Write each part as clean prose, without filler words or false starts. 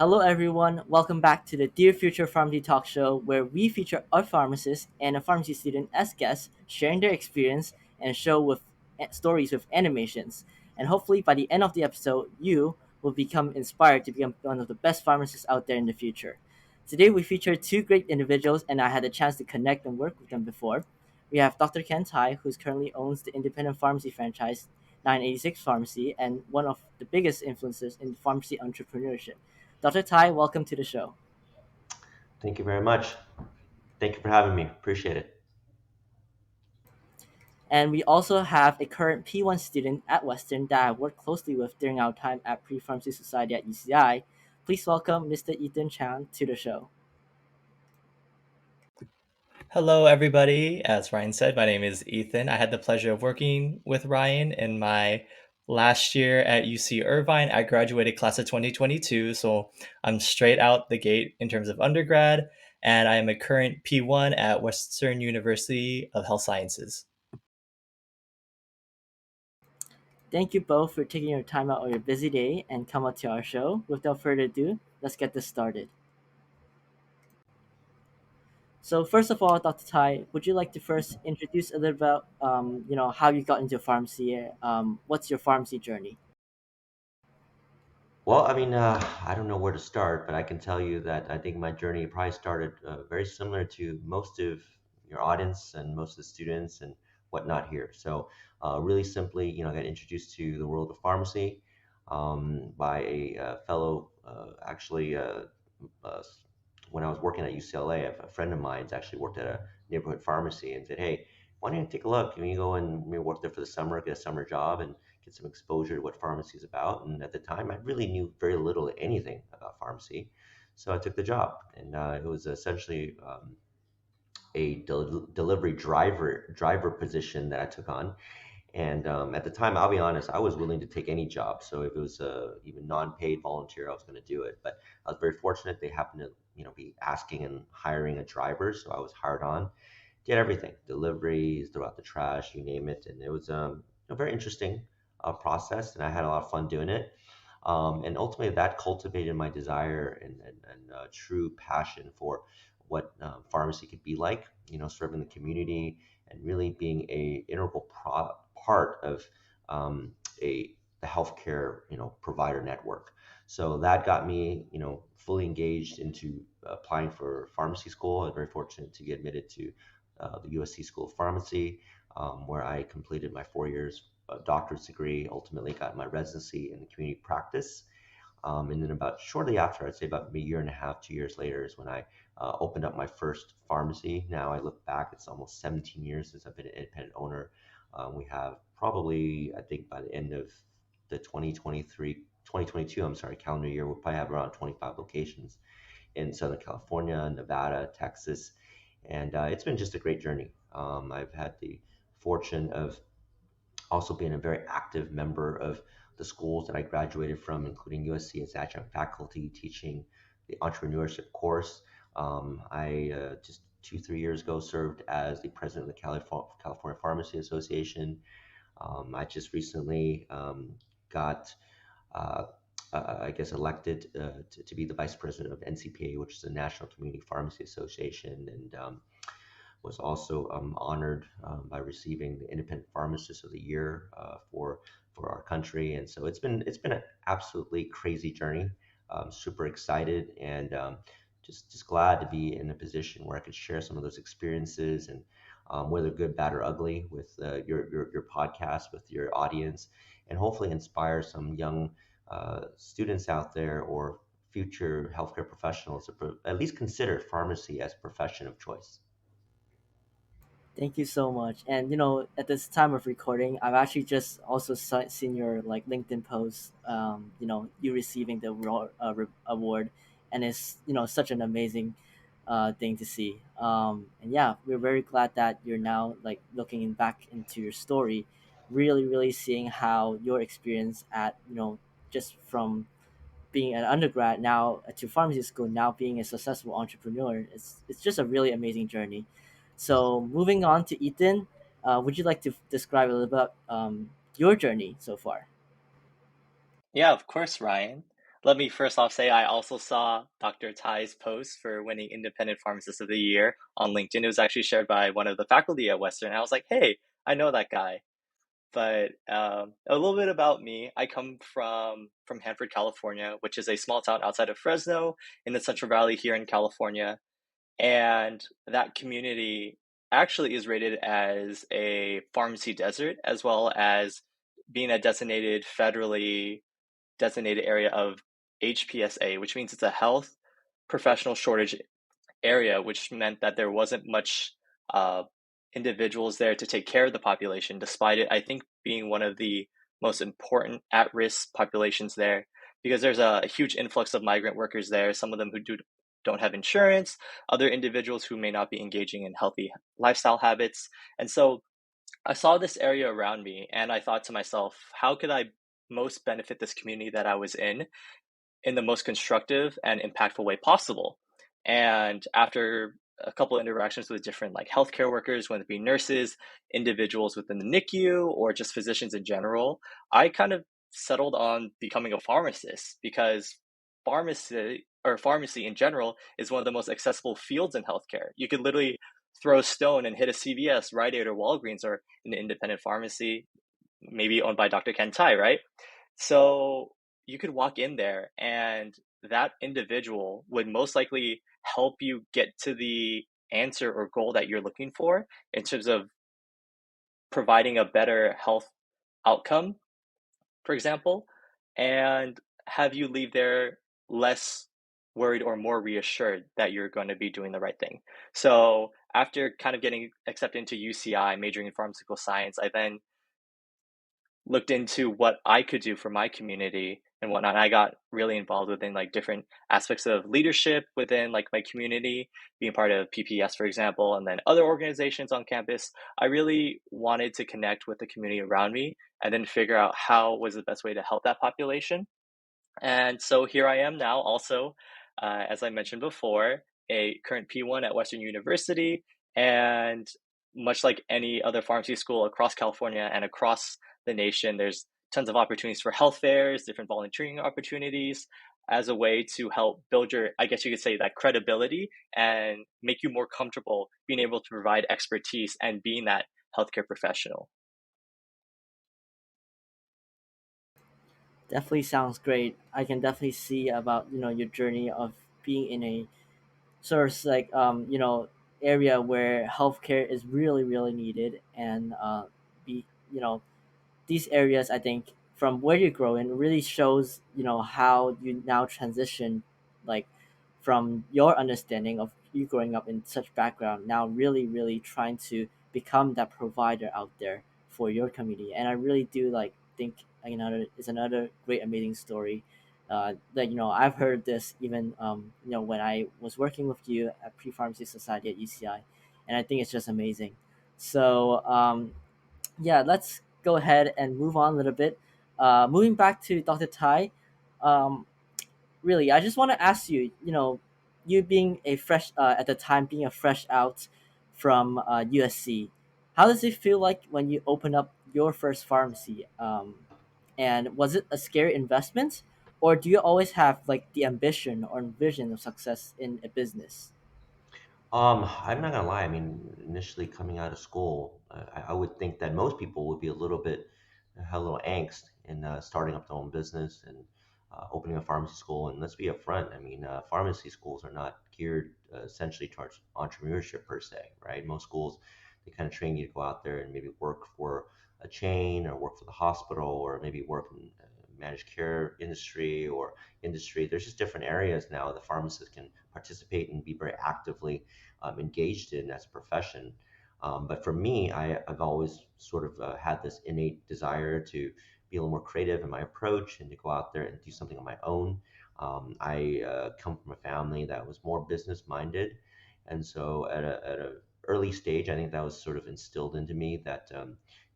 Hello, everyone. Welcome back to the Dear Future PharmD Talkshow, where we feature a pharmacist and a pharmacy student as guests, sharing their experience and show with stories with animations. And hopefully, by the end of the episode, you will become inspired to become one of the best pharmacists out there in the future. Today, we feature two great individuals, and I had a chance to connect and work with them before. We have Dr. Ken Tai, who currently owns the independent pharmacy franchise 986 Pharmacy and one of the biggest influences in pharmacy entrepreneurship. Dr. Tai, welcome to the show. Thank you very much. Thank you for having me. Appreciate it. And we also have a current P1 student at Western that I worked closely with during our time at Pre-Pharmacy Society at UCI. Please welcome Mr. Ethan Chhan to the show. Hello, everybody. As Ryan said, my name is Ethan. I had the pleasure of working with Ryan in my last year at UC Irvine. I graduated class of 2022, so I'm straight out the gate in terms of undergrad, and I am a current P1 at Western University of Health Sciences. Thank you both for taking your time out of your busy day and come out to our show. Without further ado, let's get this started. So first of all, Dr. Tai, would you like to first introduce a little about how you got into pharmacy? What's your pharmacy journey? Well, I don't know where to start, but I can tell you that I think my journey probably started very similar to most of your audience and most of the students and whatnot here. So, really simply, I got introduced to the world of pharmacy by a fellow, actually, uh, when I was working at UCLA, a friend of mine's actually worked at a neighborhood pharmacy and said, "Hey, why don't you take a look? Can you go and maybe work there for the summer, get a summer job, and get some exposure to what pharmacy is about?" And at the time, I really knew very little to anything about pharmacy, so I took the job, and it was essentially a delivery driver position that I took on. And at the time, I'll be honest, I was willing to take any job. So if it was even non-paid volunteer, I was going to do it. But I was very fortunate; they happened to, be asking and hiring a driver, so I was hired on. Did everything, deliveries, throw out the trash, you name it, and it was a very interesting process, and I had a lot of fun doing it. And ultimately, that cultivated my desire and true passion for what pharmacy could be like. Serving the community and really being a integral part of a the healthcare provider network. So that got me fully engaged into applying for pharmacy school. I was very fortunate to get admitted to the USC School of Pharmacy, where I completed my 4 years doctorate degree. Ultimately, got my residency in community practice. And then about shortly after, I'd say about a year and a half, 2 years later, is when I opened up my first pharmacy. Now I look back, it's almost 17 years since I've been an independent owner. We have probably, I think by the end of the 2022, I'm sorry, calendar year, we'll probably have around 25 locations in Southern California, Nevada, Texas. And it's been just a great journey. I've had the fortune of also being a very active member of the schools that I graduated from, including USC as adjunct faculty teaching the entrepreneurship course. I just 2, 3 years ago served as the president of the California Pharmacy Association. I just recently got, uh, I guess, elected to be the vice president of NCPA, which is the National Community Pharmacy Association, and was also honored by receiving the Independent Pharmacist of the Year for our country. And so it's been an absolutely crazy journey. Super excited and just glad to be in a position where I could share some of those experiences and whether good, bad, or ugly with your podcast with your audience, and hopefully inspire some young students out there or future healthcare professionals to at least consider pharmacy as a profession of choice. Thank you so much. And at this time of recording, I've actually just also seen your like LinkedIn post. You receiving the award, and it's such an amazing thing to see. And yeah, we're very glad that you're now like looking back into your story, really, really seeing how your experience at just from being an undergrad now to pharmacy school, now being a successful entrepreneur. It's just a really amazing journey. So moving on to Ethan, would you like to describe a little bit your journey so far? Yeah, of course, Ryan. let me first off say I also saw Dr. Tai's post for winning Independent Pharmacist of the Year on LinkedIn. It was actually shared by one of the faculty at Western. I was like, hey, I know that guy. But a little bit about me. I come from Hanford, California, which is a small town outside of Fresno in the Central Valley here in California. And that community actually is rated as a pharmacy desert, as well as being a designated federally designated area of HPSA, which means it's a health professional shortage area, which meant that there wasn't much uh, individuals there to take care of the population, despite it, I think, being one of the most important at risk populations there, because there's a huge influx of migrant workers there, some of them who don't have insurance, other individuals who may not be engaging in healthy lifestyle habits. And so I saw this area around me and I thought to myself, how could I most benefit this community that I was in the most constructive and impactful way possible. And after a couple of interactions with different like healthcare workers, whether it be nurses, individuals within the NICU, or just physicians in general, I kind of settled on becoming a pharmacist because pharmacy in general is one of the most accessible fields in healthcare. You could literally throw a stone and hit a CVS, Rite Aid, or Walgreens, or an independent pharmacy, maybe owned by Dr. Ken Tai, right? So you could walk in there and that individual would most likely help you get to the answer or goal that you're looking for in terms of providing a better health outcome, for example, and have you leave there less worried or more reassured that you're going to be doing the right thing. So after kind of getting accepted into UCI, majoring in pharmaceutical science, I then looked into what I could do for my community and whatnot. I got really involved within like different aspects of leadership within like my community, being part of PPS, for example, and then other organizations on campus. I really wanted to connect with the community around me and then figure out how was the best way to help that population. And so here I am now, also, as I mentioned before, a current P1 at Western University. And much like any other pharmacy school across California and across the nation, there's tons of opportunities for health fairs, different volunteering opportunities as a way to help build your, I guess you could say, that credibility and make you more comfortable being able to provide expertise and being that healthcare professional. Definitely sounds great. I can definitely see about your journey of being in a sort of like area where healthcare is really really needed, and be you know these areas, I think, from where you grow in really shows how you now transition, like, from your understanding of you growing up in such background, now really really trying to become that provider out there for your community. And I really do like think another is another great amazing story, that I've heard this even when I was working with you at Pre-Pharmacy Society at UCI, and I think it's just amazing. So yeah, let's go ahead and move on a little bit. Moving back to Dr. Tai, um, really, I just want to ask you, you being a fresh, at the time, being a fresh out from USC, how does it feel like when you open up your first pharmacy? And was it a scary investment, or do you always have like the ambition or vision of success in a business? I'm not gonna lie. I mean, initially coming out of school, I would think that most people would be a little bit, have a little angst in starting up their own business and opening a pharmacy school. And let's be upfront. I mean, pharmacy schools are not geared essentially towards entrepreneurship per se, right? Most schools, they kind of train you to go out there and maybe work for a chain or work for the hospital or maybe work in managed care industry or industry. There's just different areas now the pharmacist can participate and be very actively engaged in as a profession. But for me, I've always sort of had this innate desire to be a little more creative in my approach and to go out there and do something on my own. I come from a family that was more business minded. And so at a early stage, I think that was sort of instilled into me that,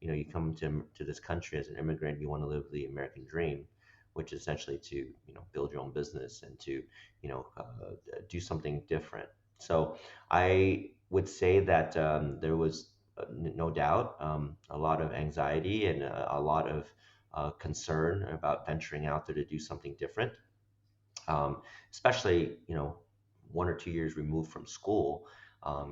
you come to this country as an immigrant, you want to live the American dream, which is essentially to, build your own business and to, do something different. So I would say that there was no doubt a lot of anxiety and a lot of concern about venturing out there to do something different. especially 1 or 2 years removed from school.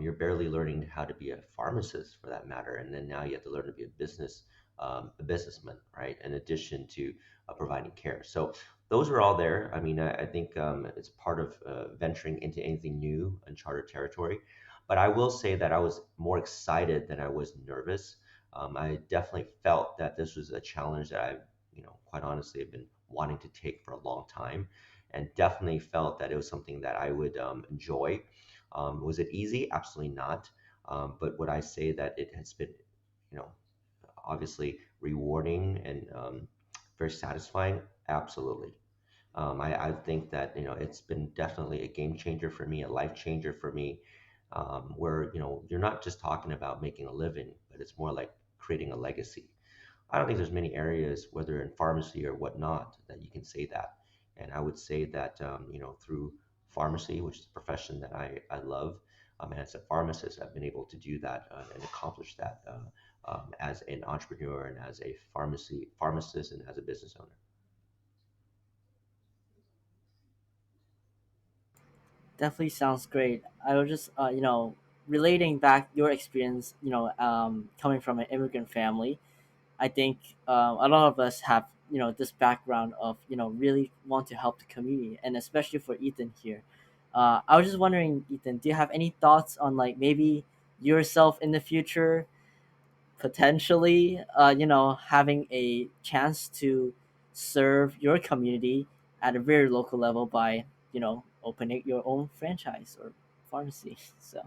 You're barely learning how to be a pharmacist for that matter, and then now you have to learn to be a businessman, right? In addition to providing care. So those are all there. I mean, I think it's part of venturing into anything new, uncharted territory. But I will say that I was more excited than I was nervous. I definitely felt that this was a challenge that I, quite honestly, have been wanting to take for a long time, and definitely felt that it was something that I would enjoy. Was it easy? Absolutely not. But would I say that it has been, you know, obviously rewarding and very satisfying? Absolutely. I think that it's been definitely a game changer for me, a life changer for me, where you're not just talking about making a living, but it's more like creating a legacy. I don't think there's many areas, whether in pharmacy or whatnot, that you can say that. And I would say that through pharmacy, which is a profession that I love, and as a pharmacist, I've been able to do that and accomplish that as an entrepreneur and as a pharmacist and as a business owner. Definitely sounds great. I was just, relating back your experience, coming from an immigrant family. I think a lot of us have, this background of, really want to help the community, and especially for Ethan here. I was just wondering, Ethan, do you have any thoughts on like maybe yourself in the future potentially, having a chance to serve your community at a very local level by, opening your own franchise or pharmacy. So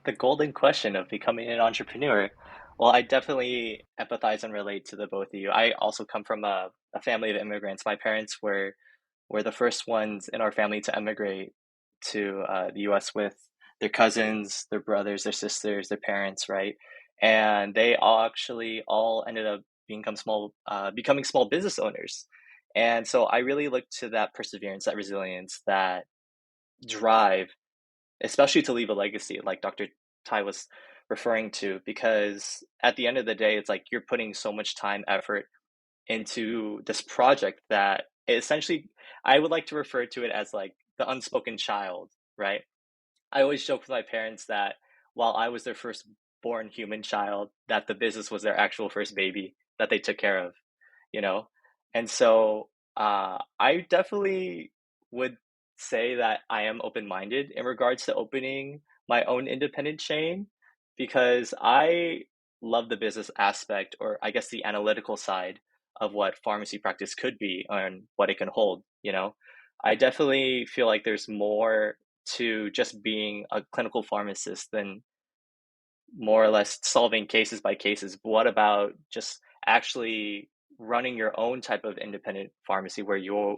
The golden question of becoming an entrepreneur. Well, I definitely empathize and relate to the both of you. I also come from a family of immigrants. My parents were the first ones in our family to emigrate to the U.S. with their cousins, their brothers, their sisters, their parents, right? And they all actually all ended up becoming small business owners. And so I really look to that perseverance, that resilience, that drive, especially to leave a legacy, like Dr. Tai was referring to, because at the end of the day, it's like you're putting so much time, effort into this project that essentially I would like to refer to it as like the unspoken child, right? I always joke with my parents that while I was their first born human child, that the business was their actual first baby that they took care of, you know? And so I definitely would say that I am open minded in regards to opening my own independent chain because I love the business aspect, or I guess the analytical side of what pharmacy practice could be and what it can hold, you know? I definitely feel like there's more to just being a clinical pharmacist than more or less solving cases by cases. But what about just actually running your own type of independent pharmacy where you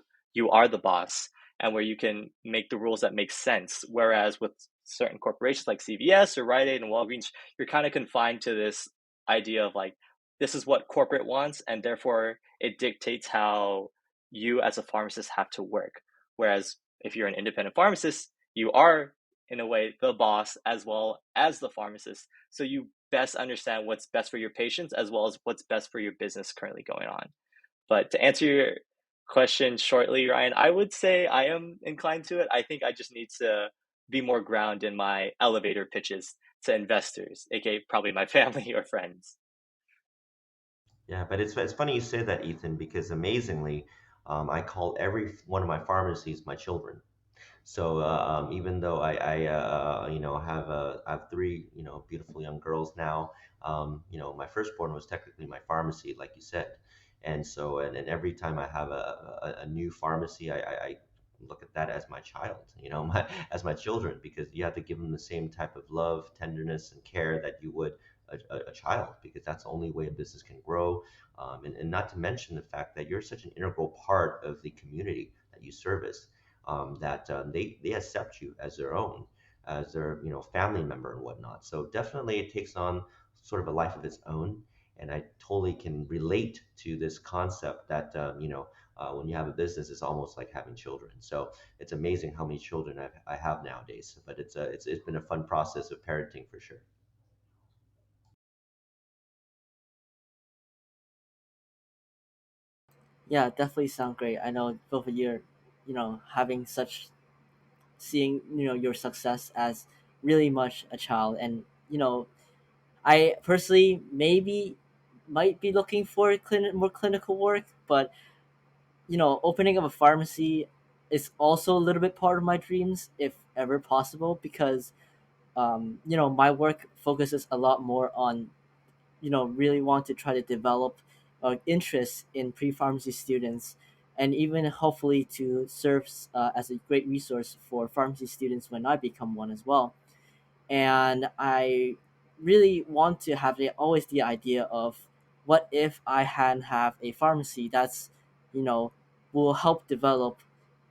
are the boss and where you can make the rules that make sense? Whereas with certain corporations like CVS or Rite Aid and Walgreens, you're kind of confined to this idea of like this is what corporate wants, and therefore it dictates how you as a pharmacist have to work. Whereas if you're an independent pharmacist, you are in a way the boss as well as the pharmacist, so you best understand what's best for your patients as well as what's best for your business currently going on. But to answer your question shortly, Ryan, I would say I am inclined to it. I think I just need to be more ground in my elevator pitches to investors, aka probably my family or friends. Yeah, but it's funny you say that, Ethan, because amazingly, I call every one of my pharmacies my children. So even though I have three beautiful young girls now, my firstborn was technically my pharmacy, like you said, and so and every time I have a new pharmacy, I look at that as my child, as my children, because you have to give them the same type of love, tenderness, and care that you would a child, because that's the only way a business can grow, and not to mention the fact that you're such an integral part of the community that you service, that they accept you as their own, as their family member and whatnot. So definitely it takes on sort of a life of its own, and I totally can relate to this concept that when you have a business, it's almost like having children. So it's amazing how many children I have nowadays. But it's been a fun process of parenting for sure. yeah, definitely sound great. I know both of you, having such seeing your success as really much a child. And I personally maybe might be looking for more clinical work, but opening up a pharmacy is also a little bit part of my dreams, if ever possible, because my work focuses a lot more on really want to try to develop interest in pre-pharmacy students, and even hopefully to serve as a great resource for pharmacy students when I become one as well. And I really want to have always the idea of what if I had have a pharmacy that's you know will help develop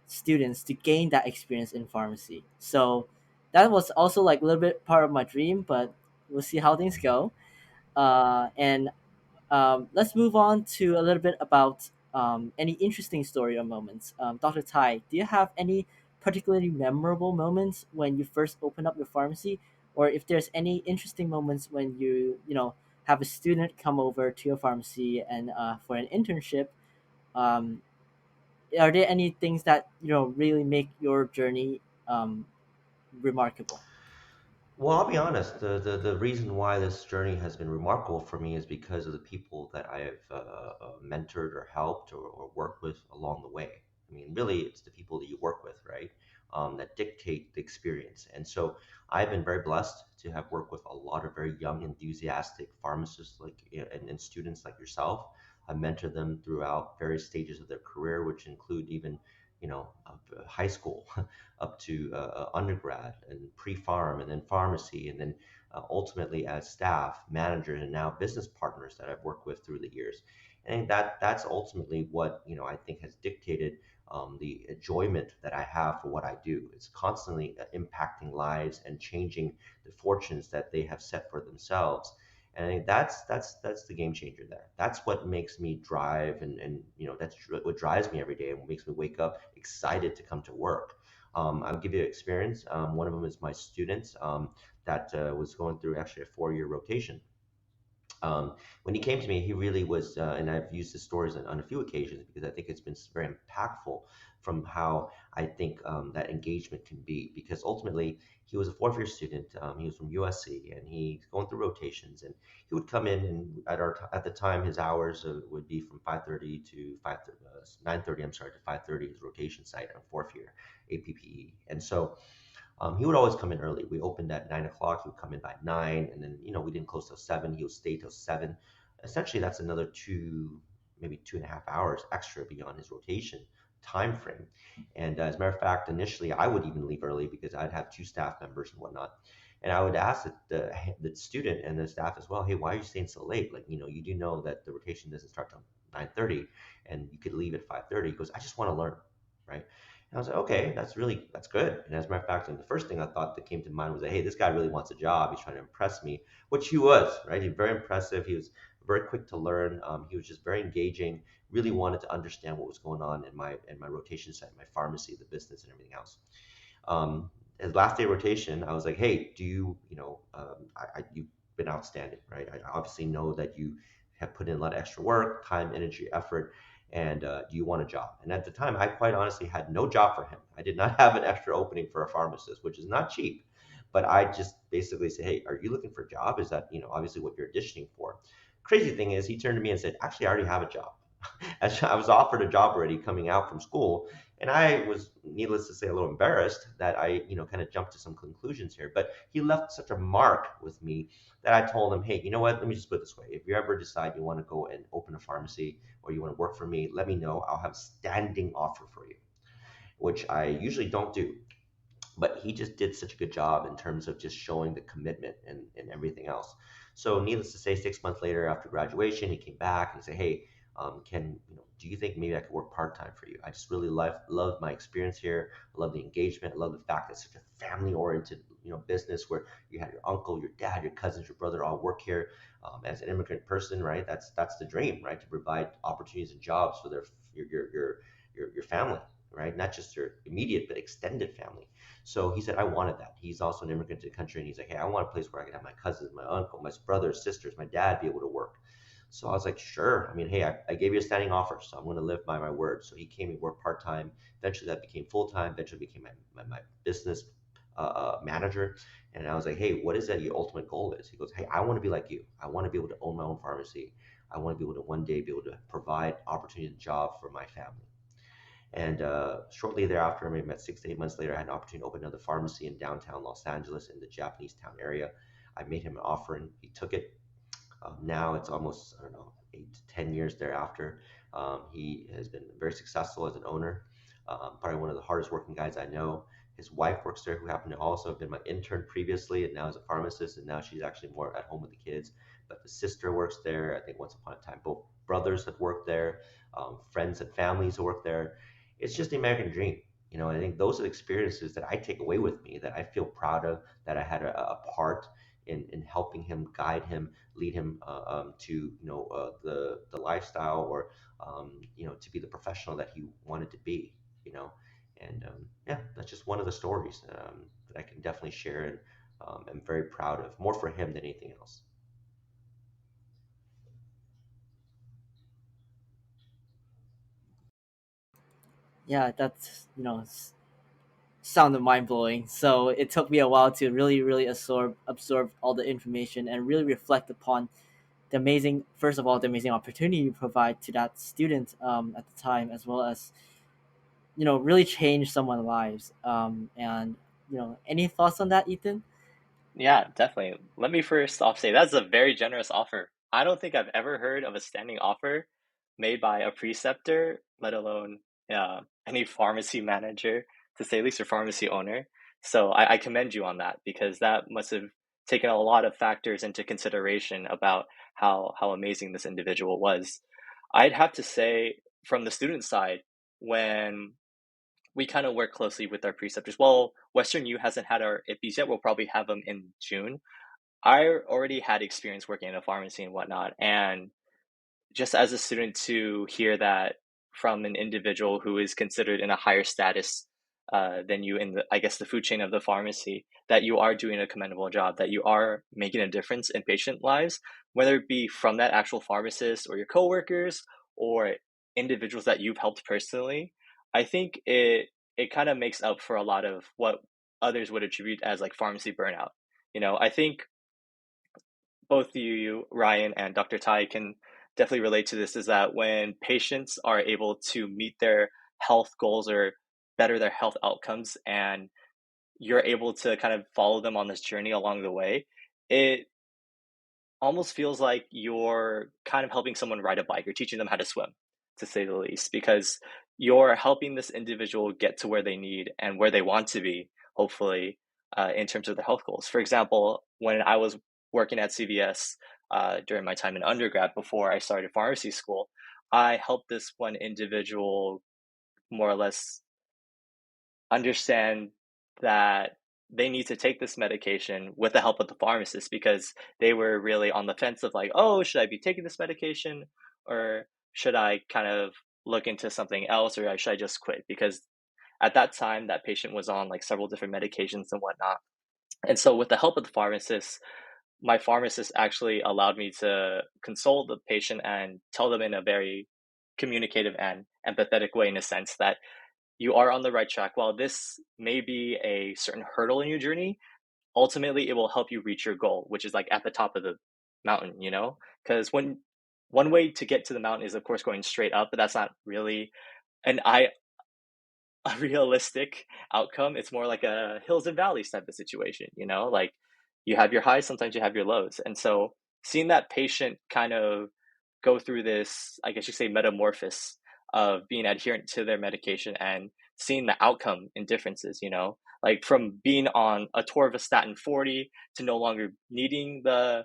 students to gain that experience in pharmacy. So that was also like a little bit part of my dream, but we'll see how things go. And let's move on to a little bit about any interesting story or moments. Dr. Tai, do you have any particularly memorable moments when you first opened up your pharmacy, or if there's any interesting moments when you have a student come over to your pharmacy and for an internship? Um, are there any things that really make your journey remarkable? Well, I'll be honest. The reason why this journey has been remarkable for me is because of the people that I have mentored or helped or worked with along the way. I mean, really, it's the people that you work with, right? That dictate the experience. And so I've been very blessed to have worked with a lot of very young, enthusiastic pharmacists and students like yourself. I mentored them throughout various stages of their career, which include even, high school up to undergrad and pre-farm and then pharmacy and then ultimately as staff, managers, and now business partners that I've worked with through the years. And that's ultimately what I think has dictated the enjoyment that I have for what I do. It's constantly impacting lives and changing the fortunes that they have set for themselves. And I think that's the game changer there. That's what makes me drive, and that's what drives me every day and what makes me wake up excited to come to work. I'll give you an experience. One of them is my student that was going through actually a 4-year rotation. When he came to me, he really was, and I've used his stories on a few occasions because I think it's been very impactful from how I think that engagement can be. Because ultimately, he was a fourth year student. He was from USC, and he's going through rotations. And he would come in, and at the time, his hours would be from 5:30 to 9:30. I'm sorry, to 5:30. His rotation site on fourth year APPE, and so he would always come in early. We opened at 9 o'clock. He would come in by 9, and then we didn't close till 7. He would stay till 7. Essentially, that's another maybe 2.5 hours extra beyond his rotation time frame. And as a matter of fact, initially I would even leave early because I'd have two staff members and whatnot. And I would ask the student and the staff as well, hey, why are you staying so late? Like, you do know that the rotation doesn't start till 9:30, and you could leave at 5:30. He goes, I just want to learn, right? And I was like, okay, that's good. And as a matter of fact, and the first thing I thought that came to mind was that, hey, this guy really wants a job. He's trying to impress me, which he was, right? He's very impressive. He was very quick to learn. He was just very engaging. Really wanted to understand what was going on in my rotation site, my pharmacy, the business, and everything else. His last day rotation, I was like, hey, do you've been outstanding, right? I obviously know that you have put in a lot of extra work, time, energy, effort, and do you want a job? And at the time, I quite honestly had no job for him. I did not have an extra opening for a pharmacist, which is not cheap. But I just basically said, hey, are you looking for a job? Is that, obviously what you're auditioning for? Crazy thing is, he turned to me and said, actually, I already have a job. As I was offered a job already coming out from school, and I was, needless to say, a little embarrassed that I, kind of jumped to some conclusions here. But he left such a mark with me that I told him, hey, you know what? Let me just put it this way. If you ever decide you want to go and open a pharmacy or you want to work for me, let me know. I'll have a standing offer for you, which I usually don't do. But he just did such a good job in terms of just showing the commitment and everything else. So needless to say, 6 months later after graduation, he came back and said, hey, do you think maybe I could work part-time for you? I just really love my experience here. I love the engagement. I love the fact that it's such a family-oriented, business where you have your uncle, your dad, your cousins, your brother all work here. As an immigrant person, right? That's the dream, right? To provide opportunities and jobs for your family, right? Not just your immediate but extended family. So he said, I wanted that. He's also an immigrant to the country, and he's like, hey, I want a place where I can have my cousins, my uncle, my brothers, sisters, my dad be able to work. So I was like, sure. I mean, hey, I gave you a standing offer, so I'm going to live by my word. So he came and worked part time. Eventually, that became full time. Eventually, became my business manager. And I was like, hey, what is that your ultimate goal is? He goes, hey, I want to be like you. I want to be able to own my own pharmacy. I want to be able to one day be able to provide opportunity and job for my family. And shortly thereafter, maybe about 6 to 8 months later, I had an opportunity to open another pharmacy in downtown Los Angeles in the Japanese town area. I made him an offer and he took it. Now it's almost, I don't know, 8 to 10 years thereafter. He has been very successful as an owner, probably one of the hardest working guys I know. His wife works there, who happened to also have been my intern previously, and now is a pharmacist, and now she's actually more at home with the kids. But the sister works there. I think once upon a time, both brothers have worked there, friends and families who work there. It's just the American dream. I think those are the experiences that I take away with me that I feel proud of, that I had a part in helping him, guide him, lead him to the lifestyle, or to be the professional that he wanted to be. You know, and yeah, that's just one of the stories that I can definitely share, and am very proud of, more for him than anything else. Yeah, that's sounded mind blowing. So it took me a while to really absorb all the information and really reflect upon the amazing, first of all, the amazing opportunity you provide to that student at the time, as well as really change someone's lives. And any thoughts on that, Ethan? Yeah, definitely. Let me first off say that's a very generous offer. I don't think I've ever heard of a standing offer made by a preceptor, let alone any pharmacy manager, to say at least, or pharmacy owner. So I commend you on that, because that must have taken a lot of factors into consideration about how amazing this individual was. I'd have to say, from the student side, when we kind of work closely with our preceptors. Well, Western U hasn't had our IPs yet. We'll probably have them in June. I already had experience working in a pharmacy and whatnot, and just as a student, to hear that from an individual who is considered in a higher status than you in the, I guess, the food chain of the pharmacy, that you are doing a commendable job, that you are making a difference in patient lives, whether it be from that actual pharmacist or your coworkers or individuals that you've helped personally. I think it kind of makes up for a lot of what others would attribute as like pharmacy burnout. I think both you, Ryan, and Dr. Tai can definitely relate to this, is that when patients are able to meet their health goals or better their health outcomes, and you're able to kind of follow them on this journey along the way, it almost feels like you're kind of helping someone ride a bike or teaching them how to swim, to say the least, because you're helping this individual get to where they need and where they want to be, hopefully, in terms of their health goals. For example, when I was working at CVS during my time in undergrad before I started pharmacy school, I helped this one individual more or less understand that they need to take this medication with the help of the pharmacist, because they were really on the fence of like, oh, should I be taking this medication, or should I kind of look into something else, or should I just quit? Because at that time, that patient was on like several different medications and whatnot. And so, with the help of the pharmacist, my pharmacist actually allowed me to console the patient and tell them in a very communicative and empathetic way, in a sense that you are on the right track. While this may be a certain hurdle in your journey, ultimately it will help you reach your goal, which is like at the top of the mountain, Because when one way to get to the mountain is, of course, going straight up, but that's not really an a realistic outcome. It's more like a hills and valleys type of situation, Like, you have your highs, sometimes you have your lows. And so seeing that patient kind of go through this, I guess you say, metamorphosis of being adherent to their medication and seeing the outcome in differences, like from being on a torvastatin 40 to no longer needing the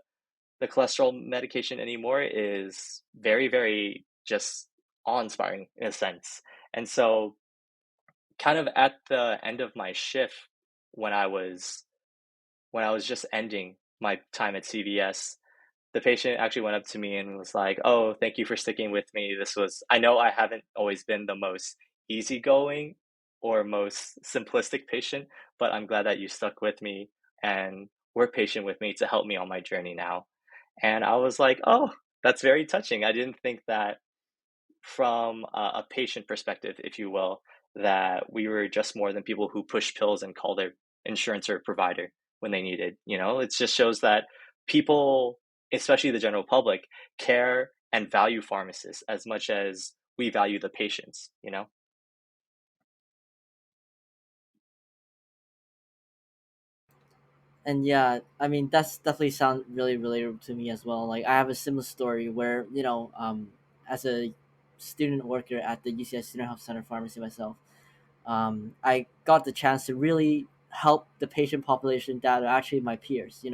cholesterol medication anymore, is very, very just awe-inspiring in a sense. And so, kind of at the end of my shift, when I was just ending my time at CVS, the patient actually went up to me and was like, "Oh, thank you for sticking with me. I know I haven't always been the most easygoing or most simplistic patient, but I'm glad that you stuck with me and were patient with me to help me on my journey now." And I was like, "Oh." That's very touching. I didn't think that from a patient perspective, if you will, that we were just more than people who push pills and call their insurance or provider when they needed. It just shows that people, especially the general public, care and value pharmacists as much as we value the patients. And yeah, I mean that's definitely sound really relatable to me as well. Like I have a similar story where as a student worker at the UCI Student Health Center Pharmacy myself, I got the chance to really help the patient population that are actually my peers.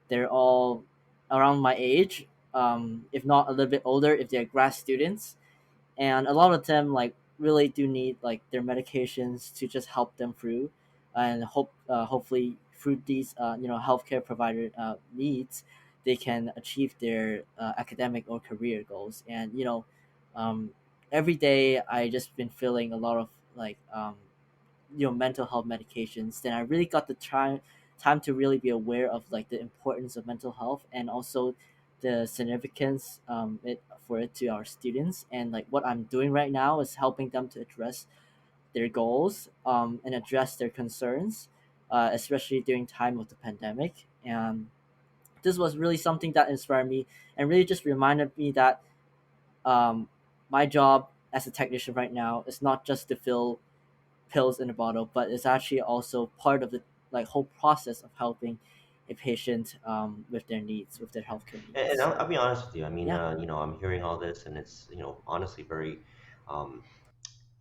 They're all around my age, if not a little bit older if they're grad students, and a lot of them like really do need like their medications to just help them through, and hopefully through these healthcare provider needs, they can achieve their academic or career goals. And um, every day I just been feeling a lot of like mental health medications. Then I really got the time to really be aware of like the importance of mental health, and also the significance for it to our students. And like what I'm doing right now is helping them to address their goals, and address their concerns, especially during time of the pandemic. And this was really something that inspired me and really just reminded me that um, my job as a technician right now is not just to fill pills in a bottle, but it's actually also part of the like whole process of helping a patient with their needs, with their healthcare needs. And I'll So be honest with you. I mean, yeah, I'm hearing all this, and it's honestly very, um,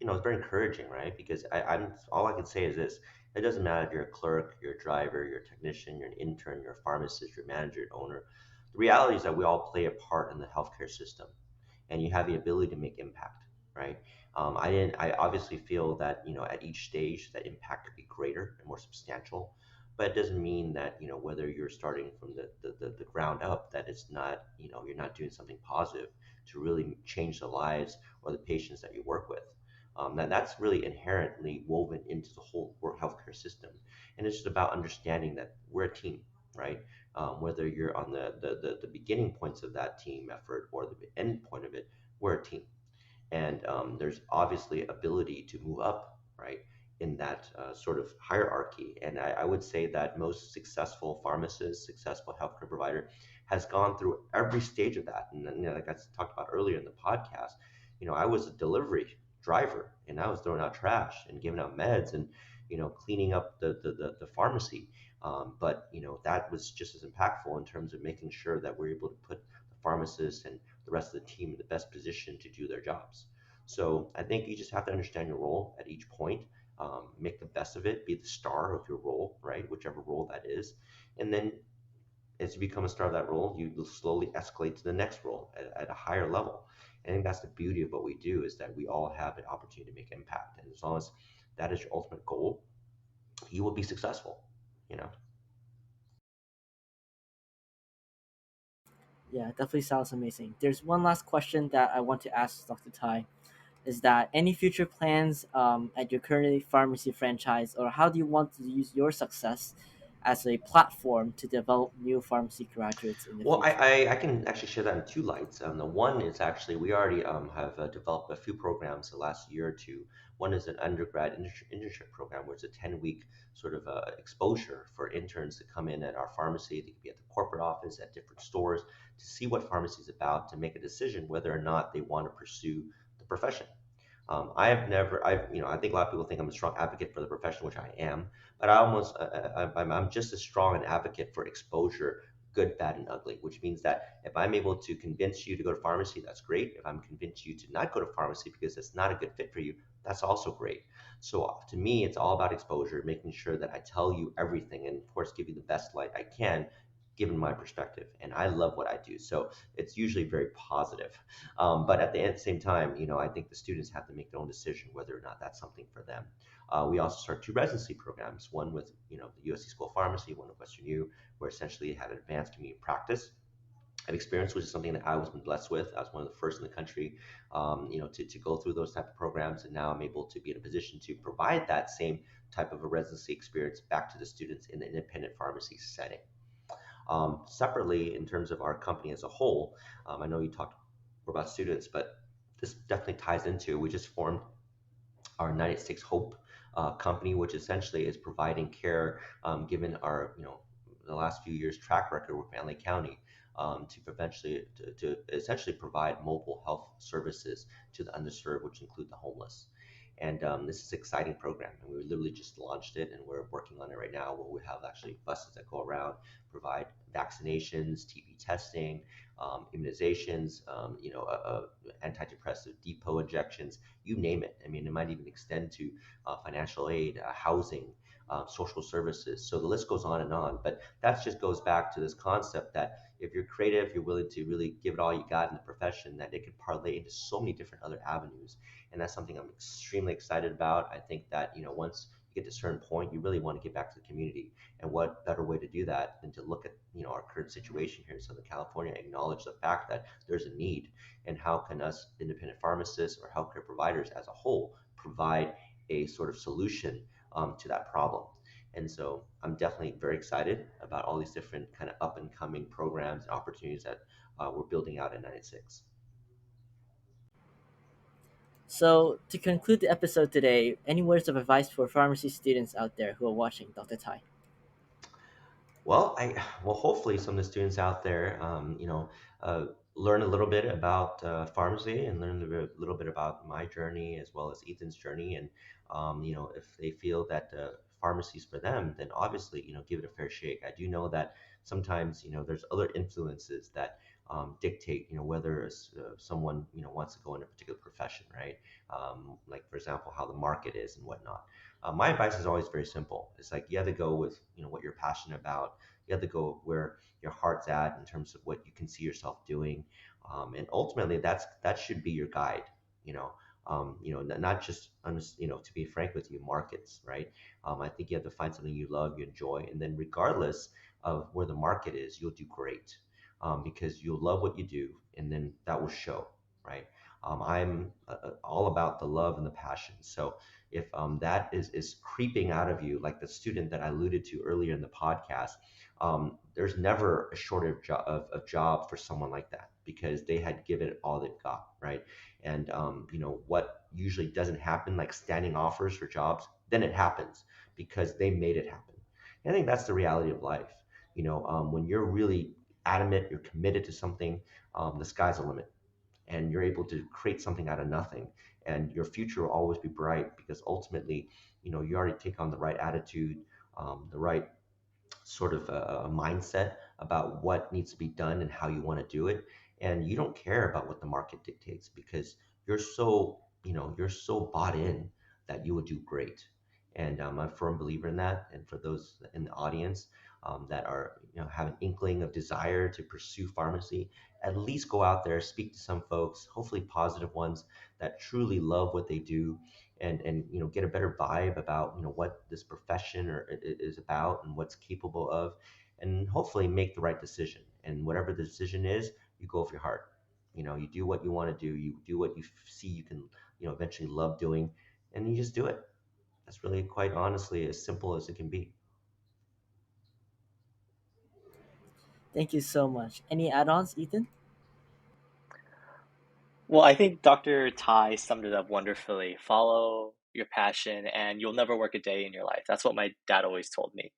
it's very encouraging, right? Because I'm all I can say is this: it doesn't matter if you're a clerk, you're a driver, you're a technician, you're an intern, you're a pharmacist, you're a manager, you're an owner. The reality is that we all play a part in the healthcare system, and you have the ability to make impact, right? I obviously feel that at each stage that impact could be greater and more substantial, but it doesn't mean that whether you're starting from the ground up that it's not you're not doing something positive to really change the lives or the patients that you work with. That's really inherently woven into the whole healthcare system, and it's just about understanding that we're a team, right? Whether you're on the beginning points of that team effort or the end point of it, we're a team. And there's obviously ability to move up, right, in that sort of hierarchy. And I would say that most successful pharmacist, successful healthcare provider has gone through every stage of that. And like I talked about earlier in the podcast, I was a delivery driver and I was throwing out trash and giving out meds and cleaning up the pharmacy. But that was just as impactful in terms of making sure that we're able to put the pharmacists and the rest of the team in the best position to do their jobs. So I think you just have to understand your role at each point, make the best of it, be the star of your role, right? Whichever role that is. And then as you become a star of that role, you will slowly escalate to the next role at a higher level. And I think that's the beauty of what we do is that we all have an opportunity to make impact. And as long as that is your ultimate goal, you will be successful, you know? yeah, definitely sounds amazing. There's one last question that I want to ask Dr. Tai. Is that any future plans at your current pharmacy franchise, or how do you want to use your success as a platform to develop new pharmacy graduates in the Well, future? I can actually share that in two lights. The one is actually we already have developed a few programs the last year or two. One is an undergrad internship program, where it's a 10-week sort of exposure for interns to come in at our pharmacy. They could be at the corporate office, at different stores, to see what pharmacy is about, to make a decision whether or not they want to pursue the profession. I have never, I think a lot of people think I'm a strong advocate for the profession, which I am, but I'm just as strong an advocate for exposure, good, bad, and ugly, which means that if I'm able to convince you to go to pharmacy, that's great. If I'm convinced you to not go to pharmacy because it's not a good fit for you, that's also great. So to me, it's all about exposure, making sure that I tell you everything and, of course, give you the best light I can, given my perspective. And I love what I do. So it's usually very positive. But at the same time, I think the students have to make their own decision whether or not that's something for them. We also start two residency programs, one with the USC School of Pharmacy, one with Western U, where essentially you have advanced community practice of experience, which is something that I was been blessed with. I was one of the first in the country, to go through those type of programs, and now I'm able to be in a position to provide that same type of a residency experience back to the students in the independent pharmacy setting. Separately, in terms of our company as a whole, I know you talked more about students, but this definitely ties into, we just formed our United States Hope company, which essentially is providing care, given our, the last few years track record with Manly County, to eventually to essentially provide mobile health services to the underserved, which include the homeless. And this is an exciting program, and we literally just launched it, and we're working on it right now, where we have actually buses that go around, provide vaccinations, TB testing, immunizations, antidepressive depot injections, you name it. I mean, it might even extend to financial aid, housing, social services. So the list goes on and on. But that just goes back to this concept that if you're creative, you're willing to really give it all you got in the profession, that it could parlay into so many different other avenues. And that's something I'm extremely excited about. I think that, once you get to a certain point, you really want to get back to the community. And what better way to do that than to look at, our current situation here in Southern California, acknowledge the fact that there's a need, and how can us independent pharmacists or healthcare providers as a whole provide a sort of solution to that problem. And so I'm definitely very excited about all these different kind of up and coming programs and opportunities that we're building out in 96. So, to conclude the episode today, any words of advice for pharmacy students out there who are watching Dr. Tai? Well, hopefully some of the students out there, learn a little bit about pharmacy, and learn a little bit about my journey as well as Ethan's journey. And if they feel that pharmacy is for them, then obviously, give it a fair shake. I do know that sometimes, there's other influences that dictate, whether someone, wants to go in a particular profession, right? Like for example, how the market is and whatnot. My advice is always very simple. It's like you have to go with, what you're passionate about. You have to go where your heart's at in terms of what you can see yourself doing, and ultimately that should be your guide. You know, not just to be frank with you, markets, right? I think you have to find something you love, you enjoy, and then regardless of where the market is, you'll do great, because you'll love what you do, and then that will show, right? I'm all about the love and the passion. So if that is creeping out of you, like the student that I alluded to earlier in the podcast, there's never a shortage of job for someone like that, because they had given it all they've got, right? And what usually doesn't happen, like standing offers for jobs, then it happens because they made it happen. And I think that's the reality of life. When you're really adamant, you're committed to something, the sky's the limit, and you're able to create something out of nothing, and your future will always be bright, because ultimately, you already take on the right attitude, the right sort of a mindset about what needs to be done and how you want to do it, and you don't care about what the market dictates, because you're so bought in that you will do great. And I'm a firm believer in that. And for those in the audience that are, have an inkling of desire to pursue pharmacy, at least go out there, speak to some folks, hopefully positive ones, that truly love what they do, and get a better vibe about what this profession is about and what's capable of, and hopefully make the right decision. And whatever the decision is, you go with your heart. You do what you want to do, you do what you see you can eventually love doing, and you just do it. That's really, quite honestly, as simple as it can be. Thank you so much. Any add ons, Ethan? Well, I think Dr. Tai summed it up wonderfully. Follow your passion, and you'll never work a day in your life. That's what my dad always told me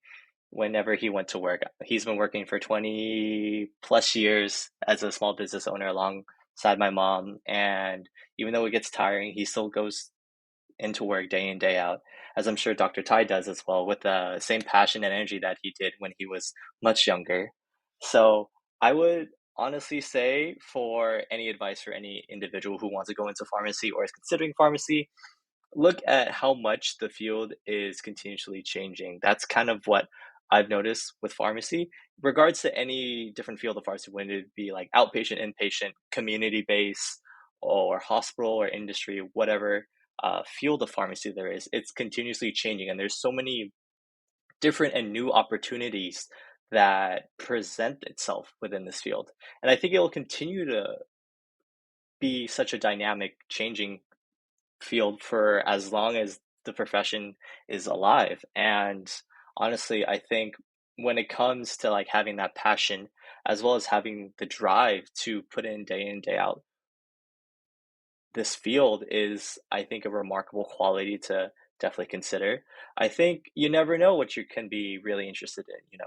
whenever he went to work. He's been working for 20 plus years as a small business owner alongside my mom. And even though it gets tiring, he still goes into work day in, day out, as I'm sure Dr. Tai does as well, with the same passion and energy that he did when he was much younger. So I would honestly say, for any advice for any individual who wants to go into pharmacy or is considering pharmacy, look at how much the field is continuously changing. That's kind of what I've noticed with pharmacy. Regards to any different field of pharmacy, when it be like outpatient, inpatient, community based, or hospital or industry, whatever field of pharmacy there is, it's continuously changing. And there's so many different and new opportunities that present itself within this field. And I think it will continue to be such a dynamic, changing field for as long as the profession is alive. And honestly, I think when it comes to like having that passion as well as having the drive to put in, day out, this field is, I think, a remarkable quality to definitely consider. I think you never know what you can be really interested in.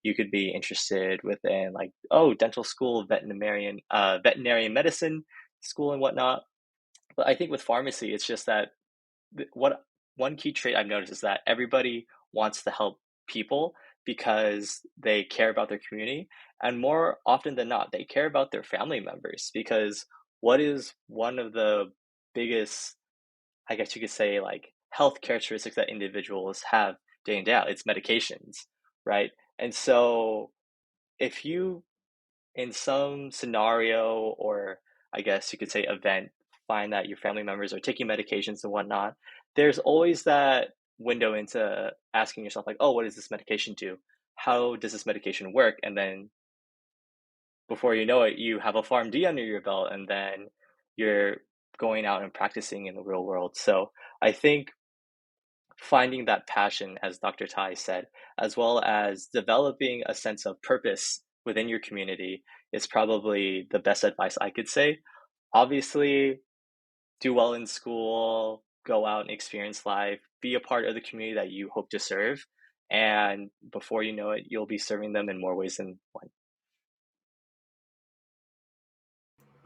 You could be interested within like, oh, dental school, veterinarian medicine school and whatnot. But I think with pharmacy, it's just that what one key trait I've noticed is that everybody wants to help people because they care about their community, and more often than not, they care about their family members because what is one of the biggest, I guess you could say, like health characteristics that individuals have day in day out? It's medications, right? And so if you in some scenario or I guess you could say event, find that your family members are taking medications and whatnot, there's always that window into asking yourself, like, oh, what does this medication do? How does this medication work? And then before you know it, you have a PharmD under your belt, and then you're going out and practicing in the real world. So I think finding that passion, as Dr. Tai said, as well as developing a sense of purpose within your community is probably the best advice I could say. Obviously, do well in school, go out and experience life, be a part of the community that you hope to serve. And before you know it, you'll be serving them in more ways than one.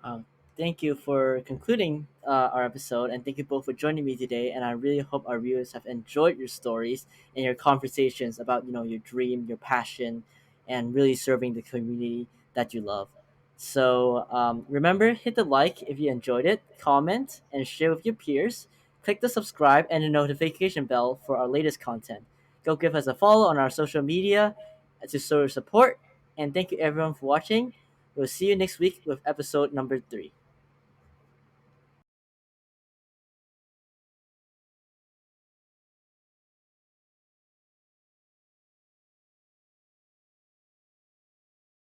Um, Thank you for concluding our episode, and thank you both for joining me today. And I really hope our viewers have enjoyed your stories and your conversations about your dream, your passion, and really serving the community that you love. So remember, hit the like if you enjoyed it, comment and share with your peers. Click the subscribe and the notification bell for our latest content. Go give us a follow on our social media to show your support. And thank you everyone for watching. We'll see you next week with episode number 3.